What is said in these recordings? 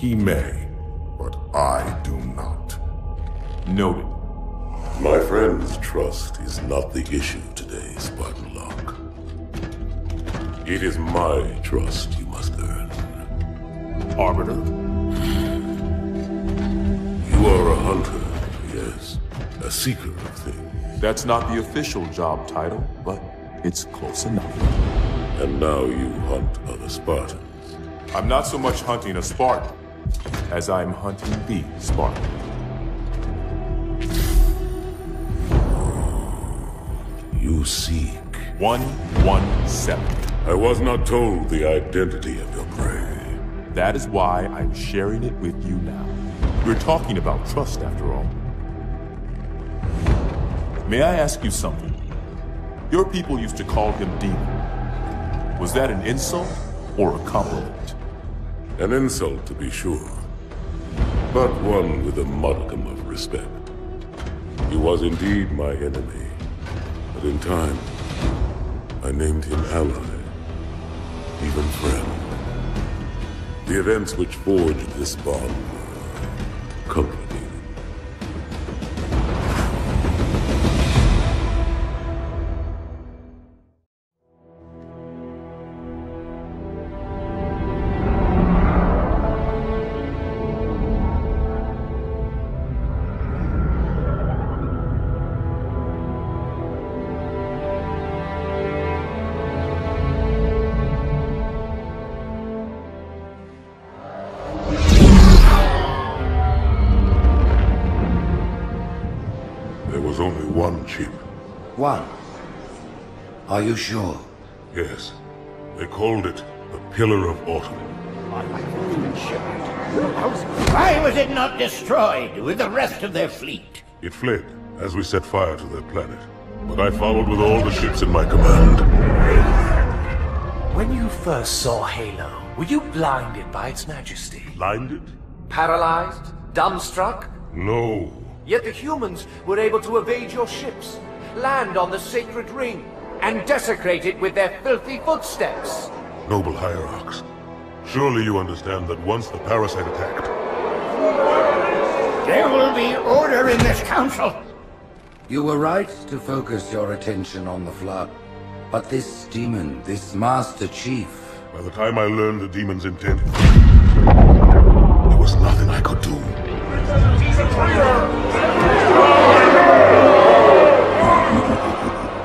He may, but I do not. Noted. My friend's trust is not the issue today, Spartan Locke. It is my trust you must earn. Arbiter? You are a hunter, yes. A seeker of things. That's not the official job title, but it's close enough. And now you hunt other Spartans. I'm not so much hunting a Spartan, as I'm hunting the Spartan. You seek. 117. I was not told the identity of your prey. That is why I'm sharing it with you now. We're talking about trust, after all. May I ask you something? Your people used to call him Demon. Was that an insult or a compliment? An insult, to be sure, but one with a modicum of respect. He was indeed my enemy, but in time, I named him ally, even friend. The events which forged this bond were complicated. One. Are you sure? Yes. They called it the Pillar of Autumn. Why was it not destroyed with the rest of their fleet? It fled as we set fire to their planet. But I followed with all the ships in my command. When you first saw Halo, were you blinded by its majesty? Blinded? Paralyzed? Dumbstruck? No. Yet the humans were able to evade your ships, land on the sacred ring, and desecrate it with their filthy footsteps. Noble hierarchs, surely you understand that once the parasite attacked... There will be order in this council. You were right to focus your attention on the Flood. But this demon, this Master Chief... By the time I learned the demon's intent, there was nothing I could do.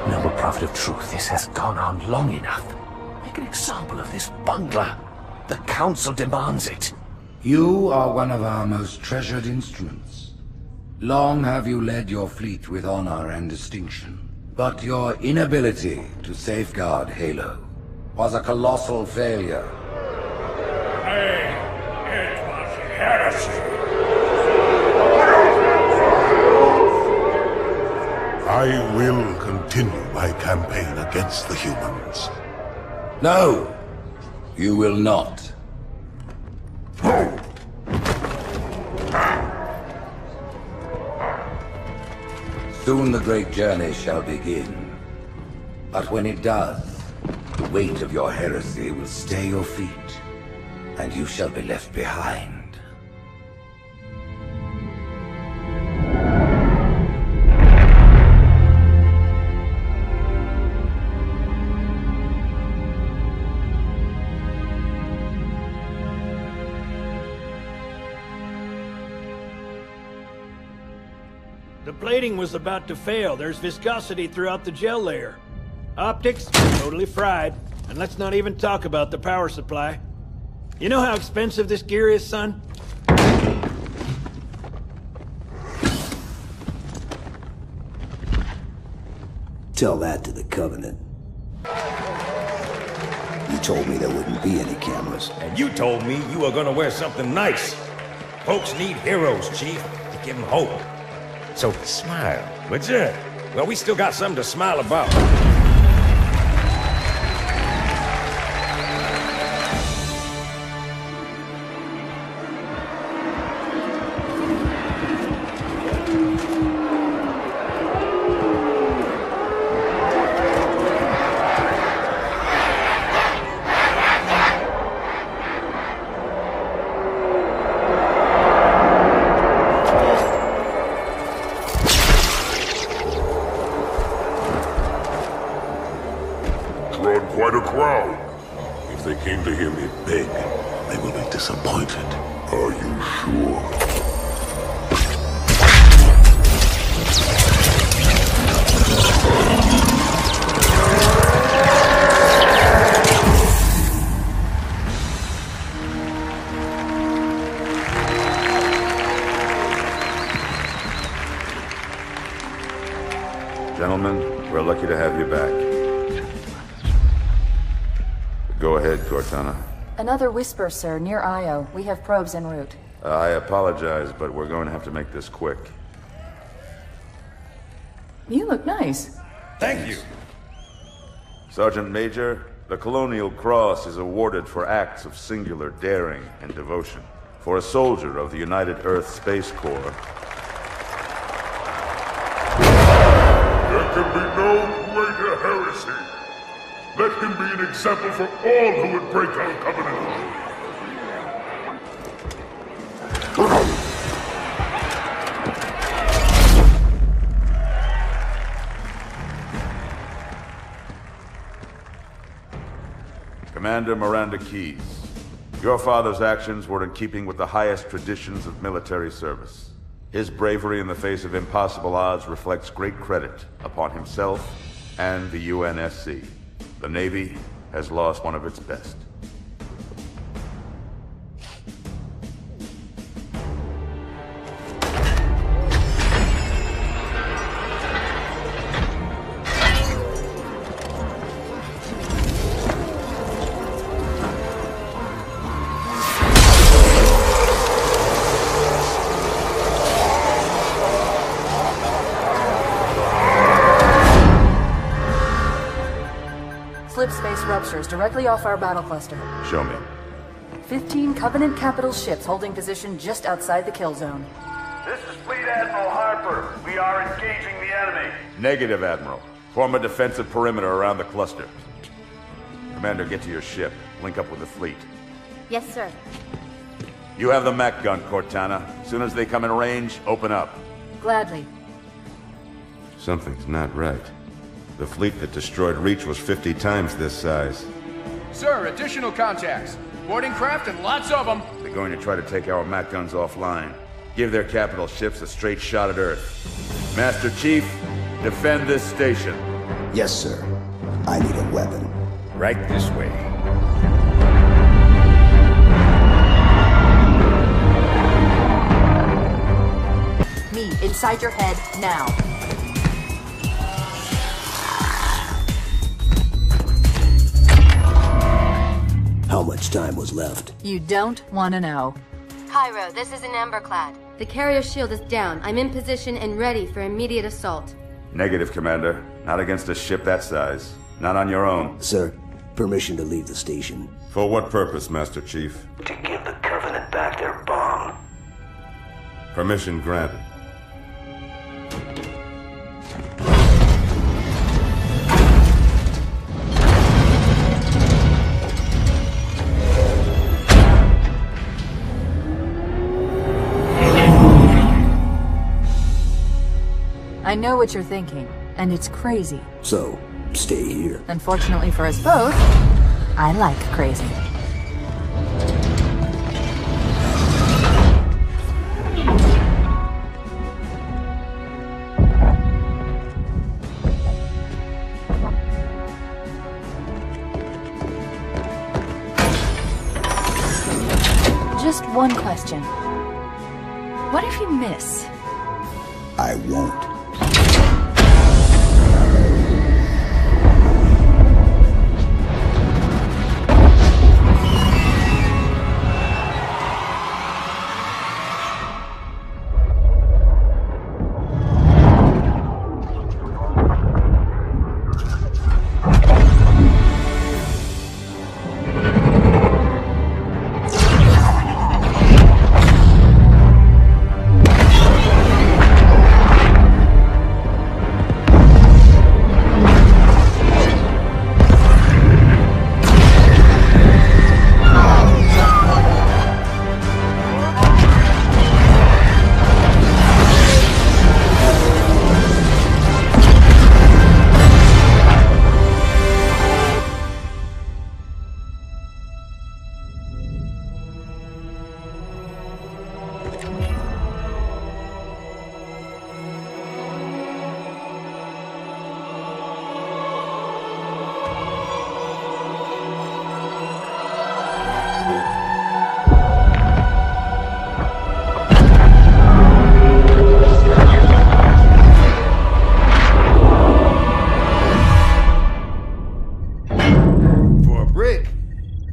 Noble Prophet of Truth, this has gone on long enough. Make an example of this bungler. The Council demands it. You are one of our most treasured instruments. Long have you led your fleet with honor and distinction. But your inability to safeguard Halo was a colossal failure. It was heresy. I will continue my campaign against the humans. No, you will not. Soon the great journey shall begin. But when it does, the weight of your heresy will stay your feet, and you shall be left behind. The plating was about to fail. There's viscosity throughout the gel layer. Optics, totally fried. And let's not even talk about the power supply. You know how expensive this gear is, son? Tell that to the Covenant. You told me there wouldn't be any cameras. And you told me you were gonna wear something nice. Folks need heroes, Chief, to give them hope. So smile, would you? Well, we still got something to smile about. drawn quite a crowd. If they came to hear me beg, they will be disappointed. Are you sure? Gentlemen, we're lucky to have you back. Go ahead, Cortana. Another whisper, sir, near Io. We have probes en route. I apologize, but we're going to have to make this quick. You look nice. Thank you. Sergeant Major, the Colonial Cross is awarded for acts of singular daring and devotion. For a soldier of the United Earth Space Corps, there can be no greater heresy. Let him be an example for all who would break our covenant. Commander Miranda Keyes, your father's actions were in keeping with the highest traditions of military service. His bravery in the face of impossible odds reflects great credit upon himself and the UNSC. The Navy has lost one of its best. Slip space ruptures directly off our battle cluster. Show me. 15 Covenant capital ships holding position just outside the kill zone. This is Fleet Admiral Harper. We are engaging the enemy. Negative, Admiral. Form a defensive perimeter around the cluster. Commander, get to your ship. Link up with the fleet. Yes, sir. You have the mech gun, Cortana. As soon as they come in range, open up. Gladly. Something's not right. The fleet that destroyed Reach was 50 times this size. Sir, additional contacts. Boarding craft and lots of them. They're going to try to take our mech guns offline. Give their capital ships a straight shot at Earth. Master Chief, defend this station. Yes, sir. I need a weapon. Right this way. Me, inside your head, now. How much time was left? You don't want to know. Cairo, this is an Emberclad. The carrier shield is down. I'm in position and ready for immediate assault. Negative, Commander. Not against a ship that size. Not on your own. Sir, permission to leave the station. For what purpose, Master Chief? To give the Covenant back their bomb. Permission granted. I know what you're thinking, and it's crazy. So, stay here. Unfortunately for us both, I like crazy. Just one question. What if you miss? I won't.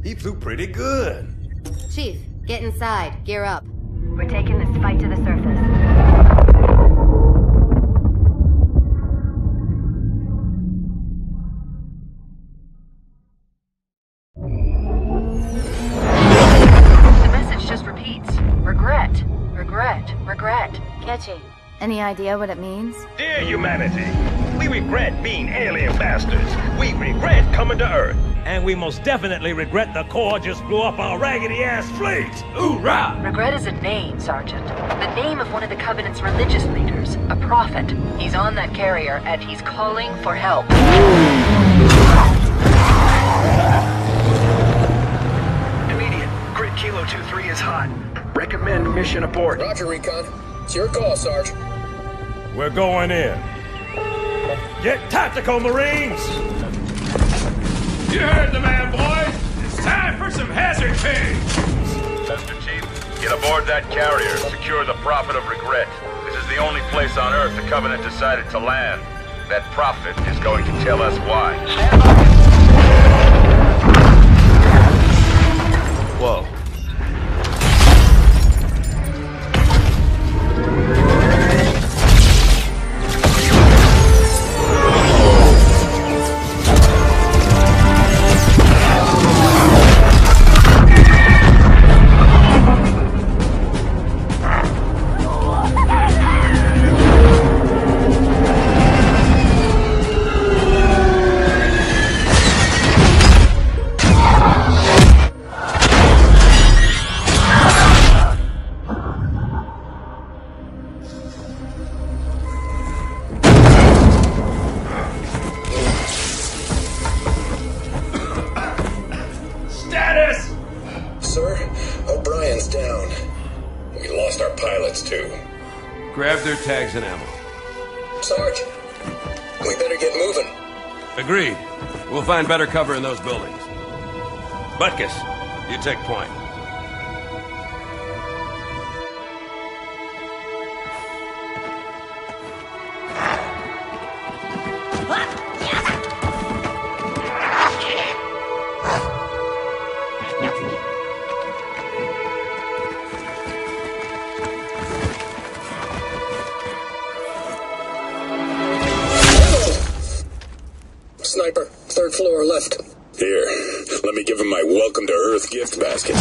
He flew pretty good. Chief, get inside. Gear up. We're taking this fight to the surface. The message just repeats. Regret. Regret. Regret. Catchy. Any idea what it means? Dear humanity, we regret being alien bastards. We regret coming to Earth. And we most definitely regret the Corps just blew up our raggedy-ass fleet. Hoorah! Regret is a name, Sergeant. The name of one of the Covenant's religious leaders. A prophet. He's on that carrier, and he's calling for help. Immediate. Grid Kilo 2-3 is hot. Recommend mission abort. Roger, Recon. It's your call, Sarge. We're going in. Get tactical, Marines! You heard the man, boys. It's time for some hazard pay. Mr. Chief, get aboard that carrier. Secure the Prophet of Regret. This is the only place on Earth the Covenant decided to land. That Prophet is going to tell us why. Whoa. Grab their tags and ammo. Sarge, we better get moving. Agreed. We'll find better cover in those buildings. Butkus, you take point. Sniper, third floor left. Here, let me give him my welcome to Earth gift basket.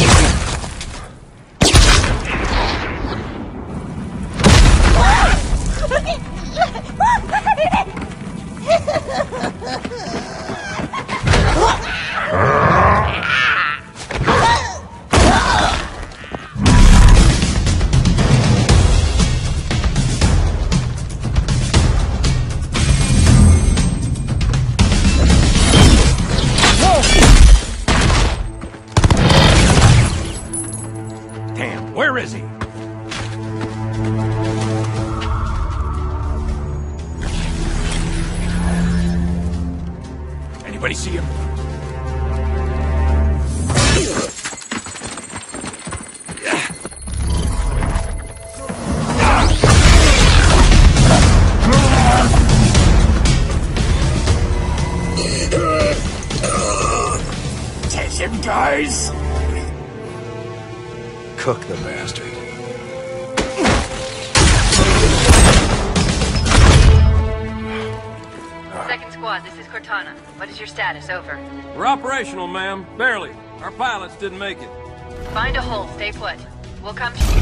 Where is he? Anybody see him? Take him, guys. Cook the bastard. Second squad, this is Cortana. What is your status? Over. We're operational, ma'am. Barely. Our pilots didn't make it. Find a hole. Stay put. We'll come to you.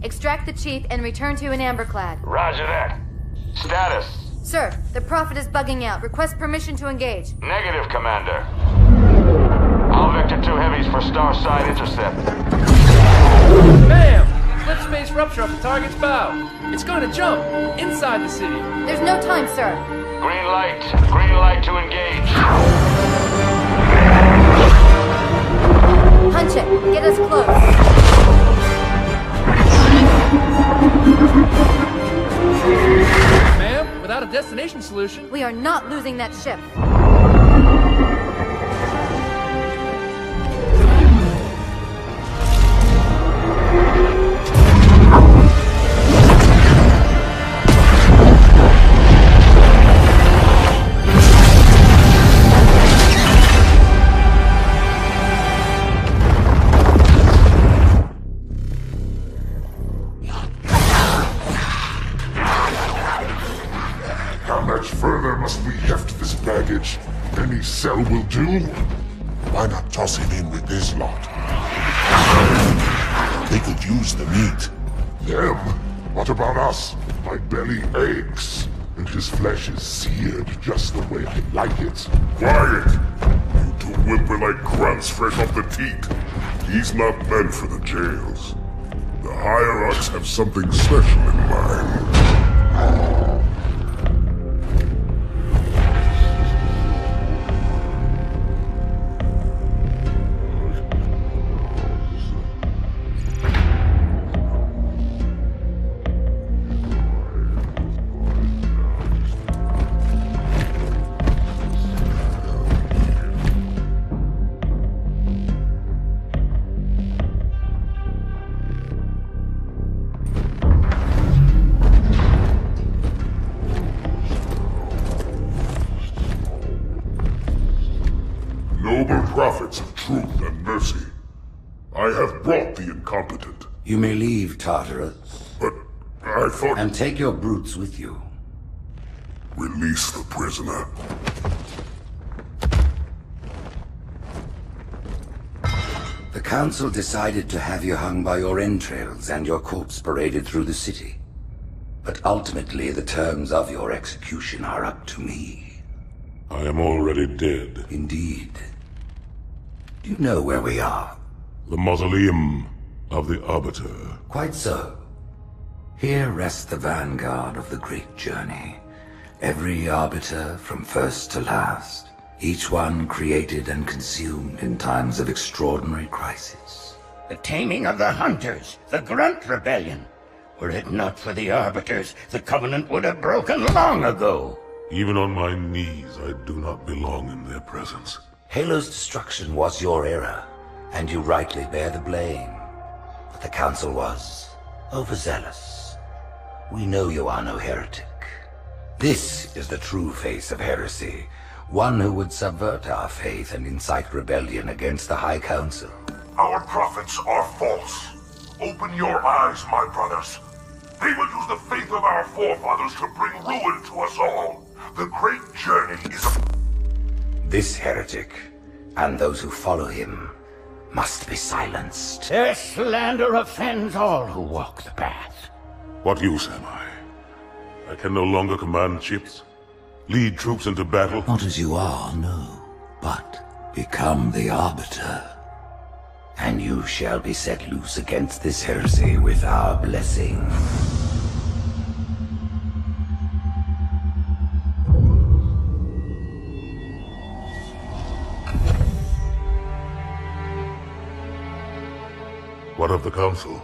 Extract the chief and return to an amberclad. Roger that. Status? Sir, the Prophet is bugging out. Request permission to engage. Negative, Commander. All Vector 2 heavies for Starside intercept. Bam! Slip space rupture off the target's bow. It's going to jump inside the city. There's no time, sir. Green light. Green light to engage. Punch it. Get us close. Ma'am, without Got a destination solution. We are not losing that ship. How much further must we heft this baggage? Any cell will do? Why not toss him in with this lot? They could use the meat. Them? What about us? My belly aches, and his flesh is seared just the way I like it. Quiet! You two whimper-like grunts fresh off the teat. He's not meant for the jails. The higher-ups have something special in mind. Noble prophets of truth and mercy, I have brought the incompetent. You may leave, Tartarus. But I thought... And take your brutes with you. Release the prisoner. The Council decided to have you hung by your entrails and your corpse paraded through the city. But ultimately, the terms of your execution are up to me. I am already dead. Indeed. Do you know where we are? The mausoleum of the Arbiter. Quite so. Here rests the vanguard of the great journey. Every Arbiter from first to last. Each one created and consumed in times of extraordinary crisis. The taming of the Hunters, the Grunt Rebellion. Were it not for the Arbiters, the Covenant would have broken long ago. Even on my knees, I do not belong in their presence. Halo's destruction was your error, and you rightly bear the blame. But the Council was overzealous. We know you are no heretic. This is the true face of heresy, one who would subvert our faith and incite rebellion against the High Council. Our prophets are false. Open your eyes, my brothers. They will use the faith of our forefathers to bring ruin to us all. The great journey is a... This heretic, and those who follow him, must be silenced. Their slander offends all who walk the path. What use am I? I can no longer command ships, lead troops into battle. Not as you are, no. But become the Arbiter, and you shall be set loose against this heresy with our blessing. What of the Council?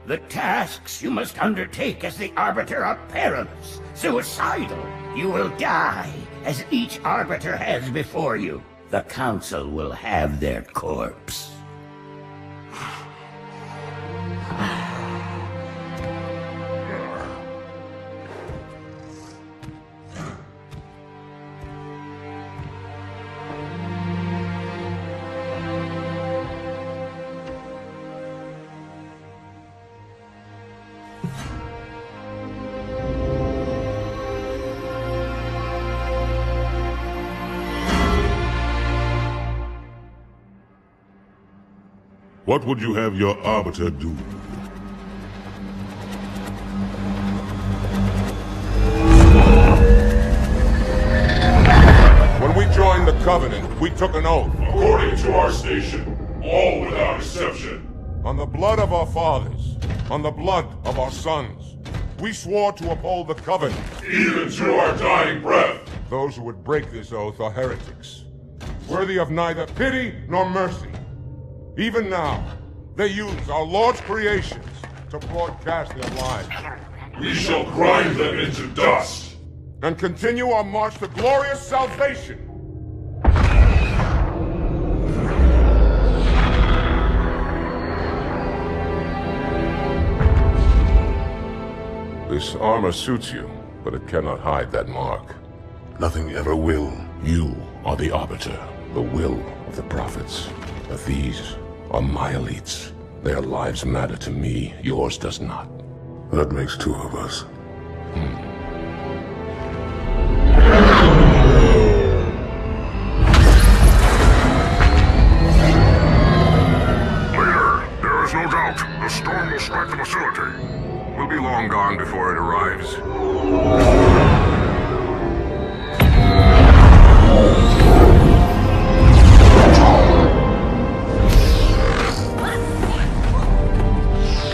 The tasks you must undertake as the Arbiter are perilous, suicidal. You will die, as each Arbiter has before you. The Council will have their corpse. What would you have your Arbiter do? When we joined the Covenant, we took an oath. According to our station, all without exception. On the blood of our fathers, on the blood of our sons, we swore to uphold the Covenant. Even to our dying breath. Those who would break this oath are heretics, worthy of neither pity nor mercy. Even now, they use our Lord's creations to broadcast their lies. We shall grind them into dust. and continue our march to glorious salvation. This armor suits you, but it cannot hide that mark. Nothing ever will. You are the Arbiter, the will of the Prophets. But these are my elites. Their lives matter to me, yours does not. That makes two of us. Leader, there is no doubt the storm will strike the facility. We'll be long gone before it arrives.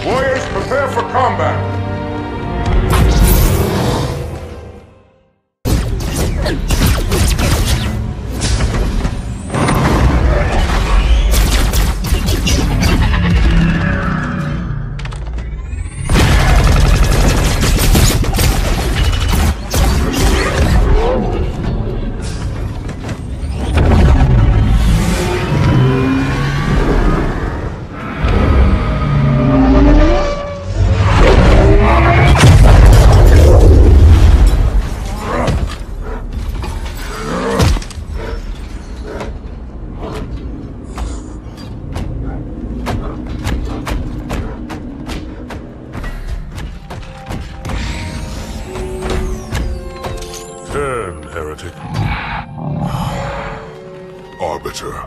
Warriors, prepare for combat! Heretic. Arbiter,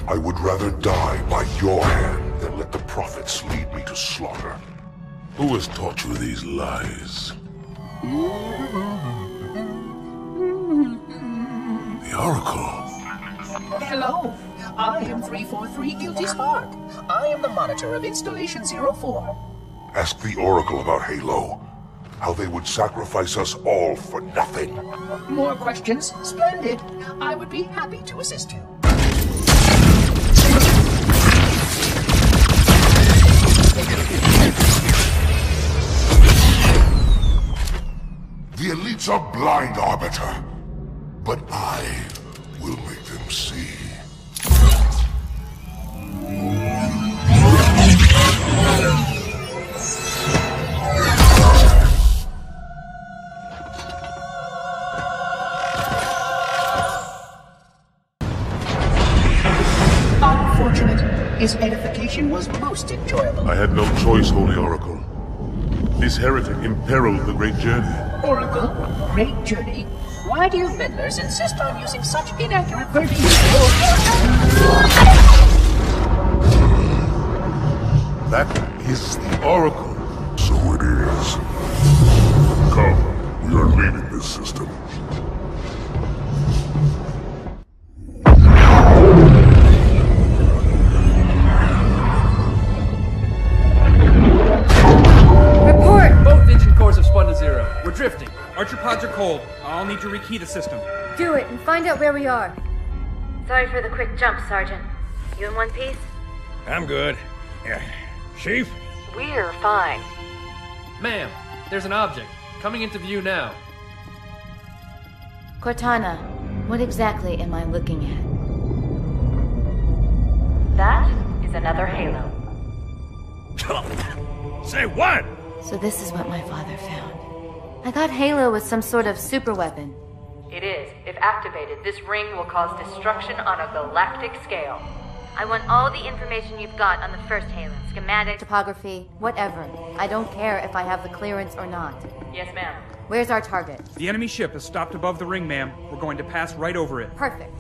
I would rather die by your hand than let the prophets lead me to slaughter. Who has taught you these lies? The Oracle. Hello, I am 343 Guilty Spark. I am the monitor of Installation 04. Ask the Oracle about Halo. How they would sacrifice us all for nothing. More questions? Splendid. I would be happy to assist you. The elites are blind, Arbiter. But I will make them see. His edification was most enjoyable. I had no choice, Holy Oracle. This heretic imperiled the great journey. Oracle, great journey. Why do you meddlers insist on using such inaccurate verbiage? That is the Oracle. So it is. Come, we are leaving this system. We're drifting. Archer pods are cold. I'll need to rekey the system. Do it and find out where we are. Sorry for the quick jump, Sergeant. You in one piece? I'm good. Chief? We're fine. Ma'am, there's an object. Coming into view now. Cortana, what exactly am I looking at? That is another Halo. Say what? So this is what my father found. I thought Halo was some sort of super weapon. It is. If activated, this ring will cause destruction on a galactic scale. I want all the information you've got on the first Halo. Schematic, topography, whatever. I don't care if I have the clearance or not. Yes, ma'am. Where's our target? The enemy ship has stopped above the ring, ma'am. We're going to pass right over it. Perfect.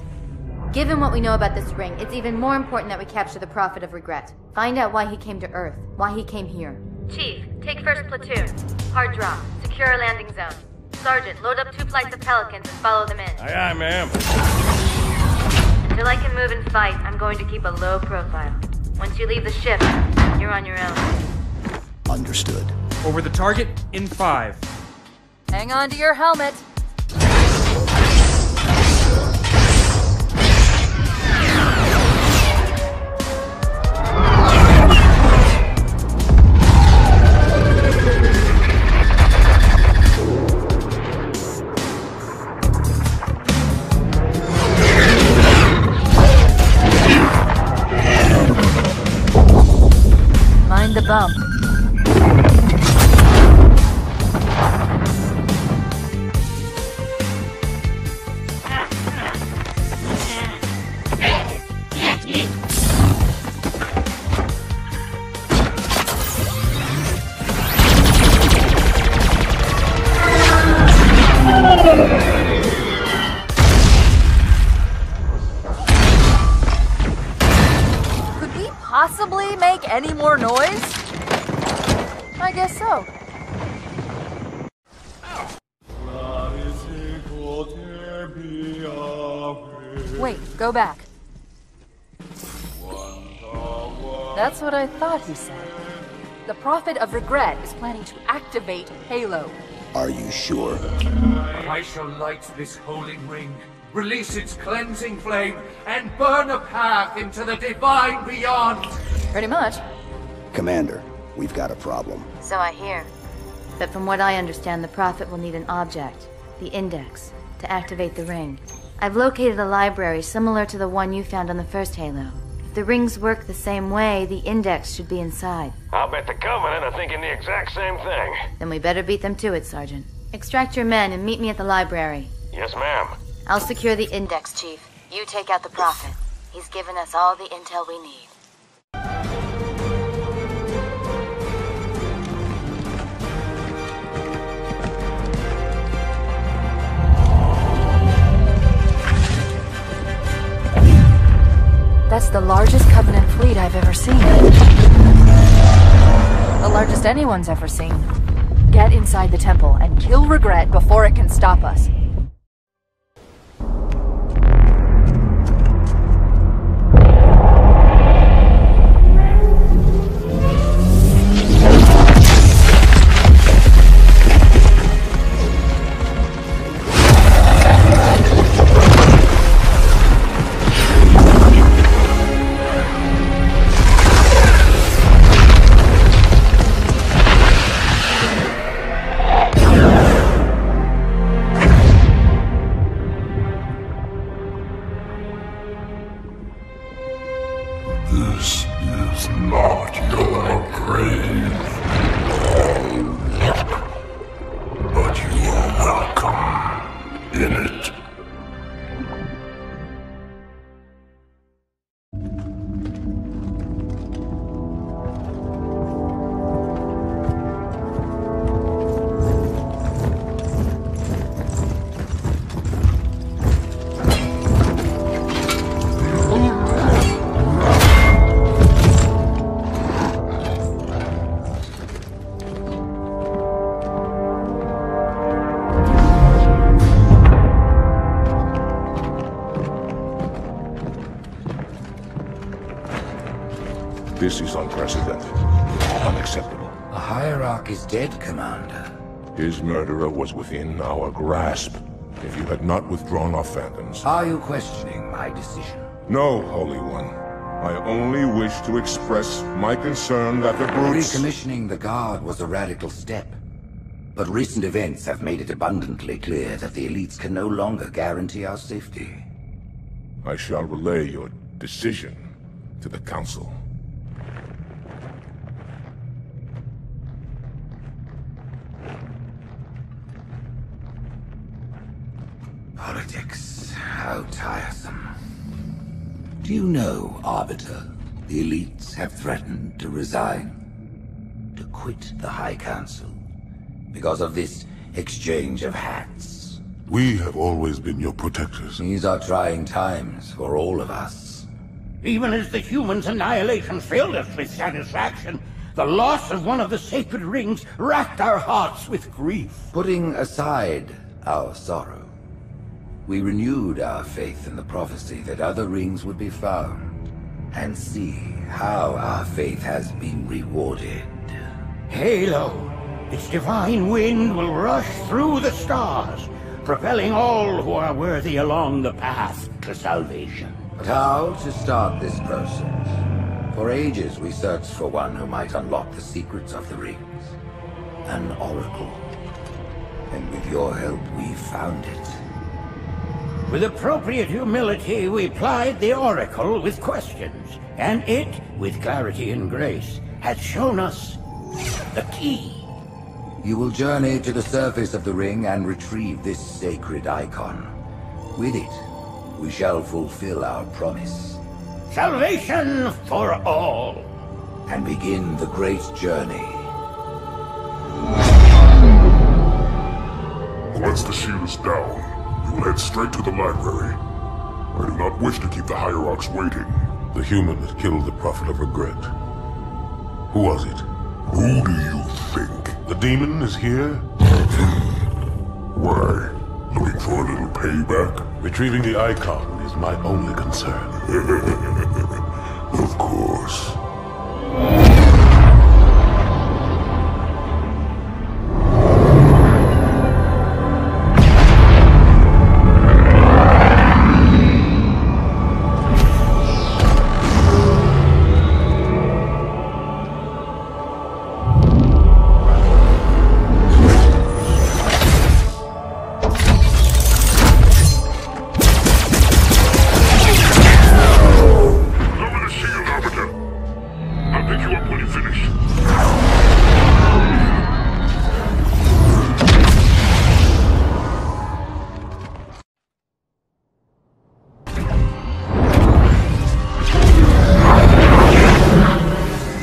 Given what we know about this ring, it's even more important that we capture the Prophet of Regret. Find out why he came to Earth, why he came here. Chief, take first platoon. Hard drop. Secure landing zone. Sergeant, load up 2 flights of Pelicans and follow them in. Aye, aye, ma'am. Until I can move and fight, I'm going to keep a low profile. Once you leave the ship, you're on your own. Understood. Over the target in 5. Hang on to your helmet. any more noise? I guess so. Wait, go back. That's what I thought he said. The Prophet of Regret is planning to activate Halo. Are you sure? I shall light this holy ring, release its cleansing flame, and burn a path into the divine beyond. Pretty much. Commander, we've got a problem. So I hear. But from what I understand, the Prophet will need an object, the Index, to activate the ring. I've located a library similar to the one you found on the first Halo. If the rings work the same way, the Index should be inside. I'll bet the Covenant are thinking the exact same thing. Then we better beat them to it, Sergeant. Extract your men and meet me at the library. Yes, ma'am. I'll secure the Index, Chief. You take out the Prophet. He's given us all the intel we need. That's the largest Covenant fleet I've ever seen. The largest anyone's ever seen. Get inside the temple and kill Regret before it can stop us. This is not your grave, but you are welcome in it. This is unprecedented. Unacceptable. The Hierarch is dead, Commander. His murderer was within our grasp. If you had not withdrawn our phantoms... Are you questioning my decision? No, Holy One. I only wish to express my concern that the brutes... Recommissioning the Guard was a radical step. But recent events have made it abundantly clear that the elites can no longer guarantee our safety. I shall relay your decision to the Council. Politics, how tiresome. Do you know, Arbiter, the elites have threatened to resign, to quit the High Council, because of this exchange of hats? We have always been your protectors. These are trying times for all of us. Even as the humans' annihilation filled us with satisfaction, the loss of one of the sacred rings racked our hearts with grief. Putting aside our sorrow, we renewed our faith in the prophecy that other rings would be found, and see how our faith has been rewarded. Halo, its divine wind will rush through the stars, propelling all who are worthy along the path to salvation. But how to start this process? For ages we searched for one who might unlock the secrets of the rings. An oracle. And with your help we found it. With appropriate humility, we plied the Oracle with questions, and it, with clarity and grace, has shown us the key. You will journey to the surface of the ring and retrieve this sacred icon. With it, we shall fulfill our promise. Salvation for all. And begin the great journey. Once the shield is down, we will head straight to the library. I do not wish to keep the Hierarchs waiting. The human that killed the Prophet of Regret. Who was it? Who do you think? The demon is here? Why? Looking for a little payback? Retrieving the icon is my only concern. Of course.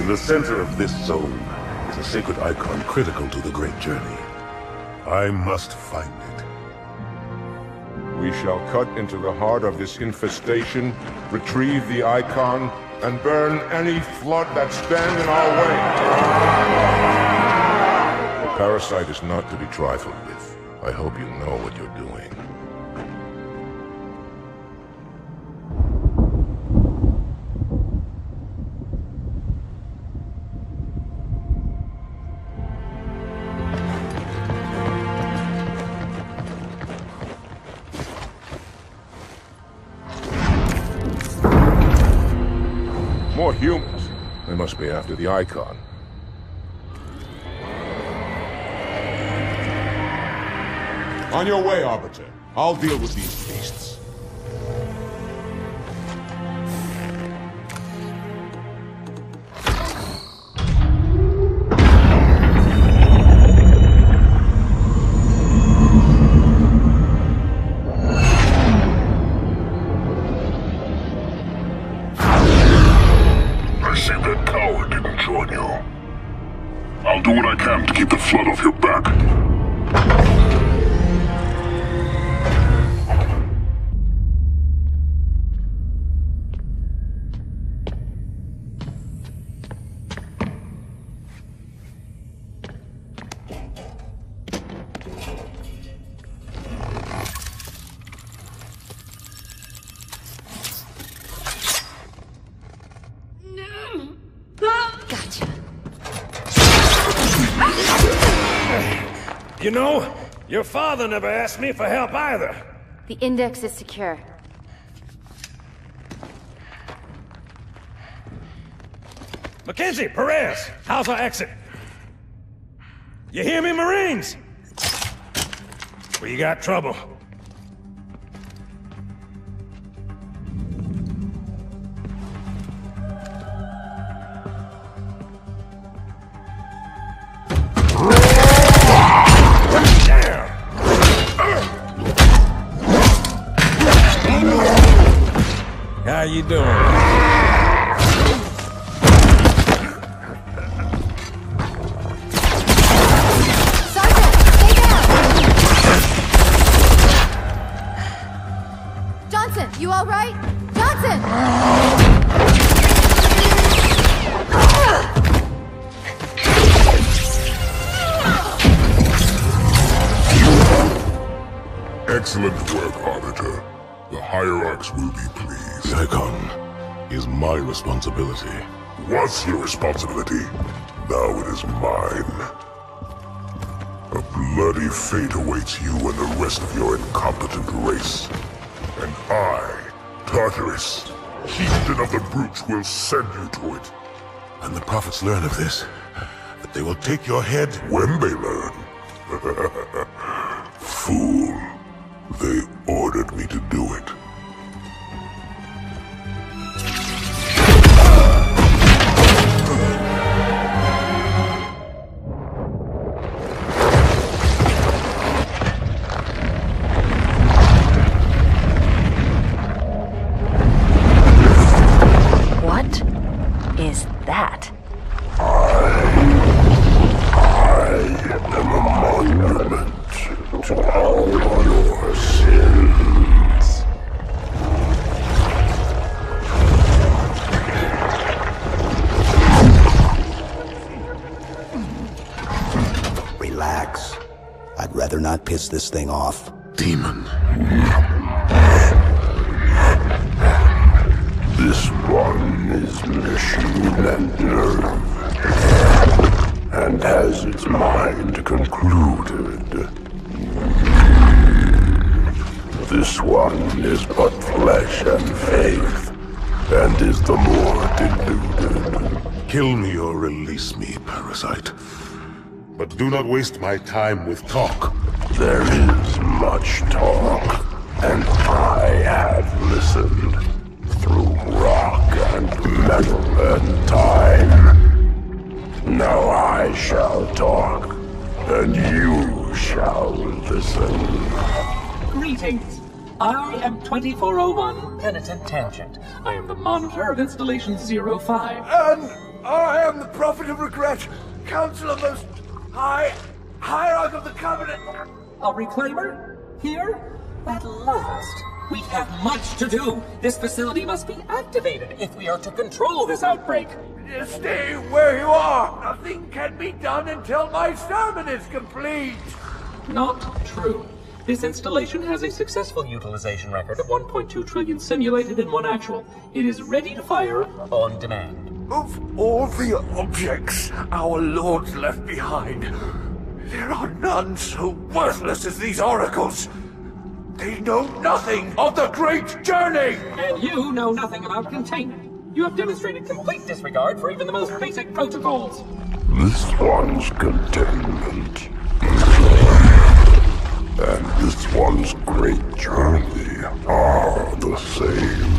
The center of this zone is a sacred icon critical to the great journey. I must find it. We shall cut into the heart of this infestation, retrieve the icon, and burn any flood that stand in our way. The parasite is not to be trifled with. I hope you know what you're doing. More humans. They must be after the icon. On your way, Arbiter. I'll deal with these beasts. I'll do what I can to keep the flood off your back. You know, your father never asked me for help either. The index is secure. Mackenzie, Perez, how's our exit? You hear me, Marines? We got trouble. How you doing? Sergeant, stay down! Johnson, you all right? Johnson! Excellent work, Arbiter. The Hierarchs will be pleased. The icon is my responsibility. Was your responsibility. Now it is mine. A bloody fate awaits you and the rest of your incompetent race. And I, Tartarus, chieftain of the Brutes, will send you to it. And the prophets learn of this, that they will take your head. When they learn. Fool. They ordered me to do it. What is that? I am a monument. rather not piss this thing off. Demon. This one is machine and nerve, and has its mind concluded. This one is but flesh and faith, and is the more deluded. Kill me or release me, parasite. But do not waste my time with talk. There is much talk, and I have listened through rock and metal and time. Now I shall talk, and you shall listen. Greetings. I am 2401 Penitent Tangent. I am the monitor of Installation 05. And I am the Prophet of Regret, Council of Most High, Hierarch of the Covenant. A reclaimer? Here? At last. We have much to do. This facility must be activated if we are to control this outbreak. Stay where you are. Nothing can be done until my sermon is complete. Not true. This installation has a successful utilization record of 1.2 trillion simulated and 1 actual. It is ready to fire on demand. Of all the objects our lords left behind, there are none so worthless as these oracles. They know nothing of the great journey! And you know nothing about containment. You have demonstrated complete disregard for even the most basic protocols. This one's containment, and this one's great journey are the same.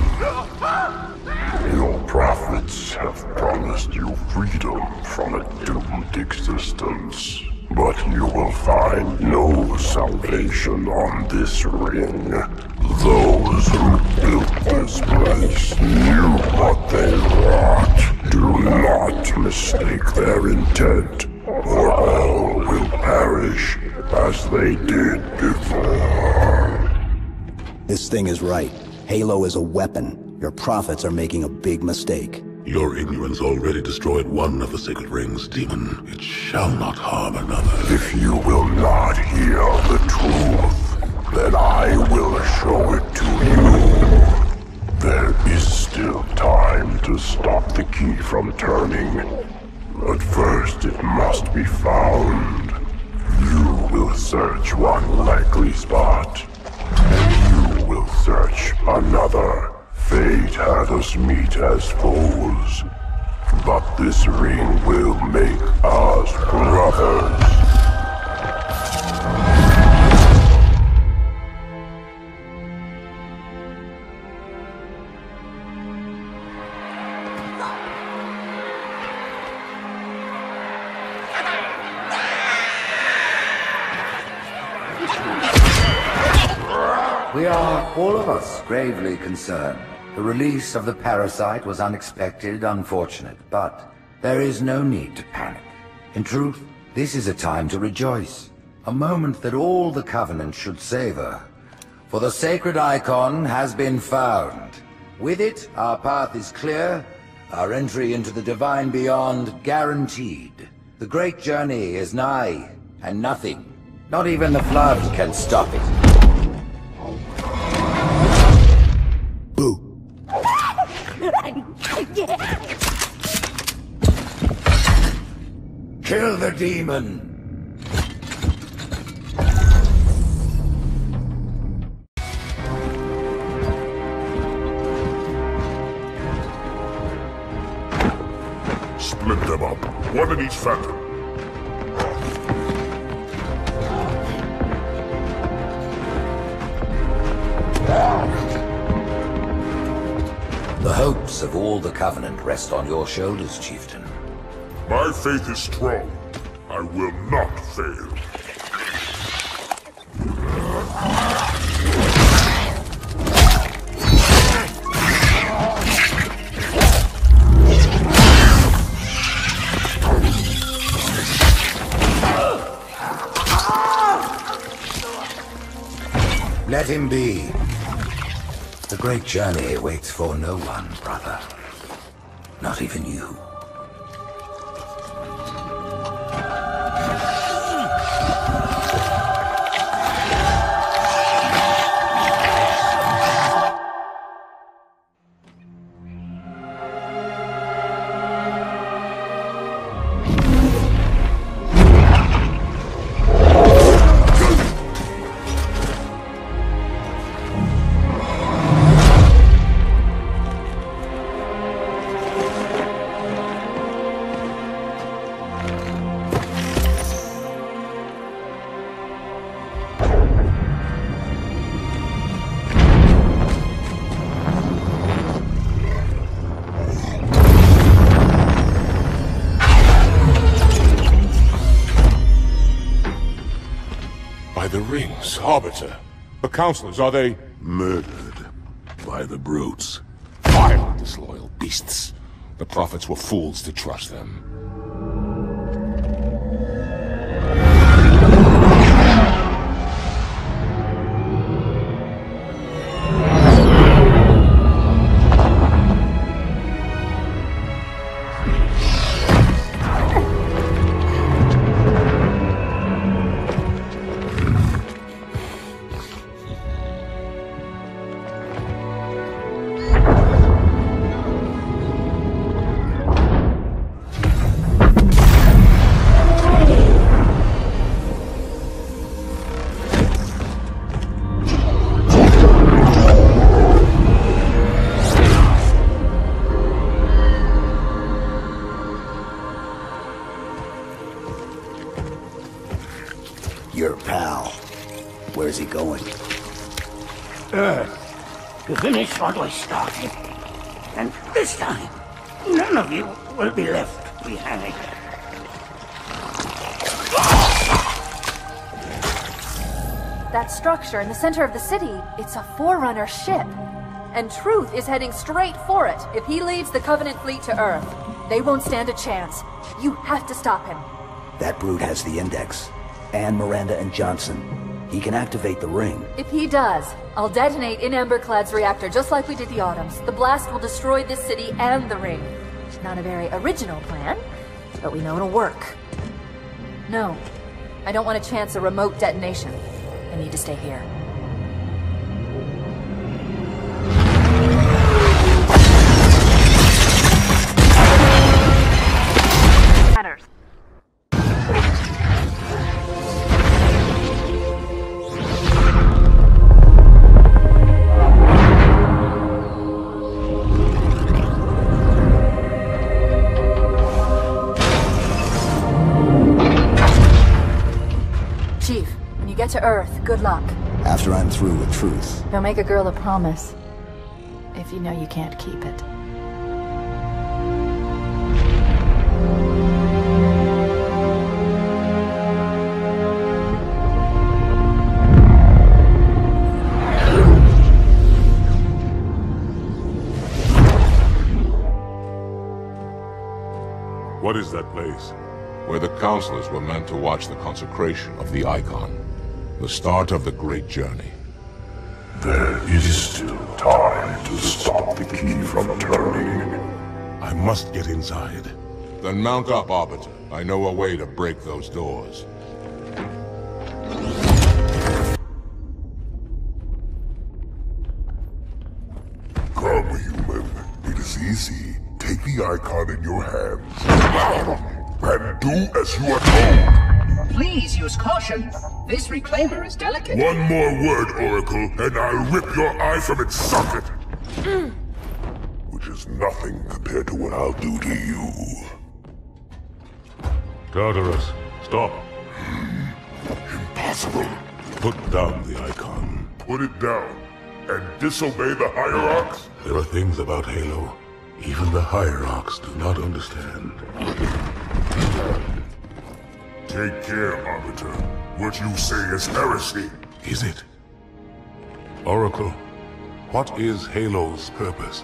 Your prophets have promised you freedom from a doomed existence, but you will find no salvation on this ring. Those who built this place knew what they wrought. Do not mistake their intent, or all will perish as they did before. This thing is right. Halo is a weapon. Your prophets are making a big mistake. Your ignorance already destroyed one of the sacred rings, demon. It shall not harm another. If you will not hear the truth, then I will show it to you. There is still time to stop the key from turning, but first it must be found. You will search one likely spot, and you will search another. Fate had us meet as foes, but this ring will make us brothers. We are, all of us, gravely concerned. The release of the parasite was unexpected, unfortunate, but there is no need to panic. In truth, this is a time to rejoice. A moment that all the Covenant should savor. For the sacred icon has been found. With it, our path is clear, our entry into the divine beyond guaranteed. The great journey is nigh, and nothing, not even the flood, can stop it. Boo. Kill the demon! Split them up, one in each phantom. The hopes of all the Covenant rest on your shoulders, Chieftain. My faith is strong. I will not fail. Let him be. The great journey waits for no one, brother. Not even you. By the rings, Arbiter. The Counselors, are they... Murdered by the brutes. Vile, disloyal beasts. The Prophets were fools to trust them. Your pal. Where's he going? Earth, to finish what I started. And this time, none of you will be left behind. That structure in the center of the city, it's a Forerunner ship. And Truth is heading straight for it. If he leads the Covenant fleet to Earth, they won't stand a chance. You have to stop him. That brute has the Index. And Miranda and Johnson. He can activate the ring. If he does, I'll detonate in Emberclad's reactor just like we did the Autumn's. The blast will destroy this city and the ring. Not a very original plan, but we know it'll work. No, I don't want to chance a remote detonation. I need to stay here. Matters. Chief, when you get to Earth, good luck. After I'm through with Truth. Don't make a girl a promise if you know you can't keep it. What is that place? Where the Counselors were meant to watch the consecration of the Icon. The start of the Great Journey. There is still time to stop the key from turning. I must get inside. Then mount up, Arbiter. I know a way to break those doors. Come, human. It is easy. Take the Icon in your hands. And do as you are told. Please use caution. This reclaimer is delicate. One more word, Oracle, and I'll rip your eye from its socket. Which is nothing compared to what I'll do to you. Tartarus, stop. Impossible. Put down the Icon. Put it down and disobey the Hierarchs? There are things about Halo even the Hierarchs do not understand. Take care, Arbiter. What you say is heresy. Is it? Oracle, what is Halo's purpose?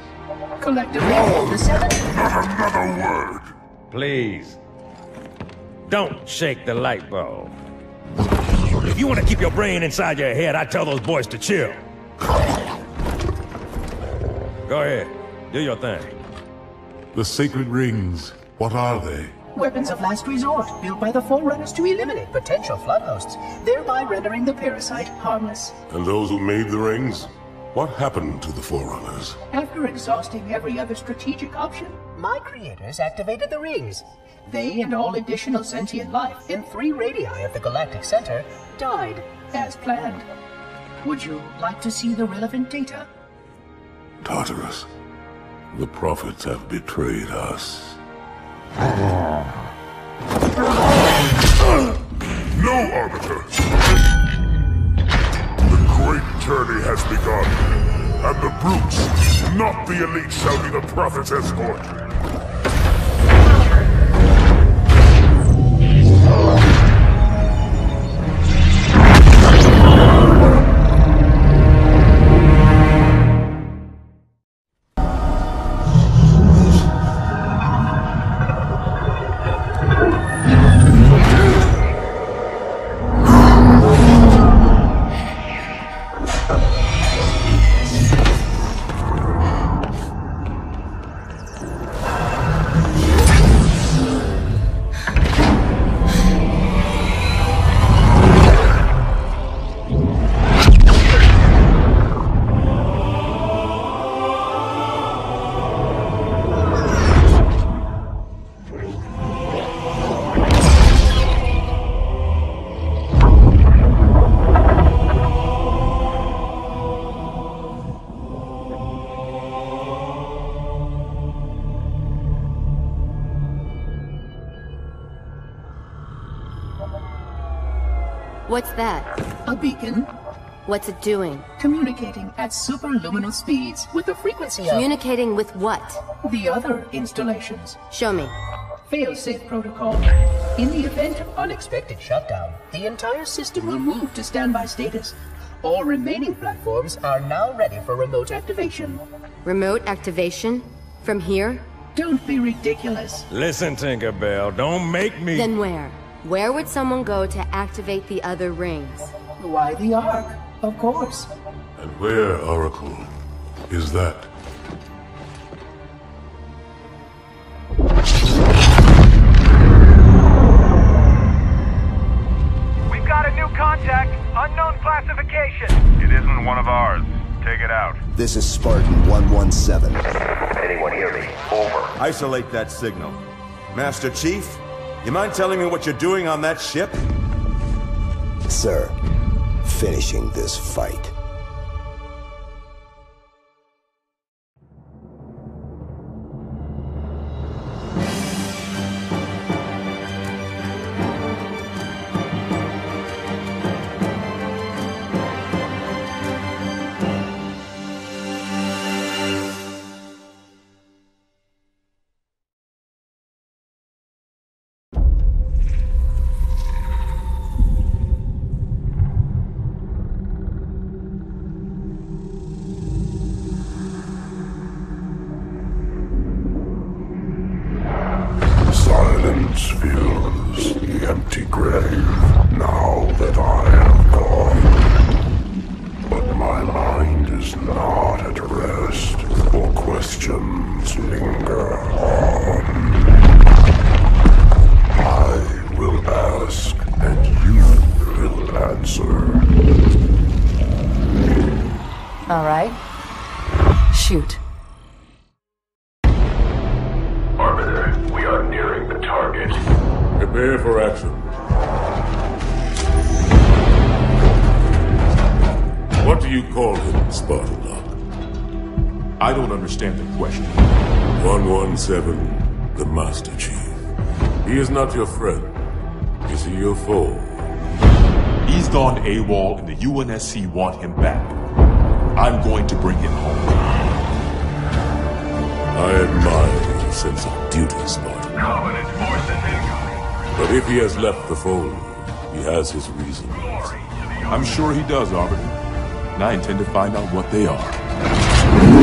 Collectively, the seven... Not another word! Please. Don't shake the light bulb. If you want to keep your brain inside your head, I tell those boys to chill. Go ahead. Do your thing. The sacred rings, what are they? Weapons of last resort, built by the Forerunners to eliminate potential flood hosts, thereby rendering the parasite harmless. And those who made the rings? What happened to the Forerunners? After exhausting every other strategic option, my creators activated the rings. They and all additional sentient life in 3 radii of the galactic center died, as planned. Would you like to see the relevant data? Tartarus, the Prophets have betrayed us. No, Arbiter! The great journey has begun, and the brutes, not the elite, shall be the Prophet's escort. What's that? A beacon. What's it doing? Communicating at superluminal speeds with the frequency of... Communicating with what? The other installations. Show me. Fail-safe protocol. In the event of unexpected shutdown, the entire system will move to standby status. All remaining platforms are now ready for remote activation. Remote activation? From here? Don't be ridiculous. Listen, Tinkerbell, don't make me... Then where? Where would someone go to activate the other rings? Why the Ark? Of course. And where, Oracle, is that? We've got a new contact. Unknown classification. It isn't one of ours. Take it out. This is Spartan 117. Anyone hear me? Over. Isolate that signal. Master Chief, you mind telling me what you're doing on that ship? Sir, finishing this fight. Silence fills the empty grave now that I have gone. But my mind is not at rest, for questions linger on. I will ask, and you will answer. All right. Shoot. Arbiter, we are nearing the target. Prepare for action. What do you call him, Spartan? I don't understand the question. 117, the Master Chief. He is not your friend. Is he your foe? He's gone AWOL and the UNSC want him back. I'm going to bring him home. I admire your sense of duty, Spartan. Covenant forces incoming. But if he has left the fold, he has his reasons. I'm sure he does, Arbiter. And I intend to find out what they are.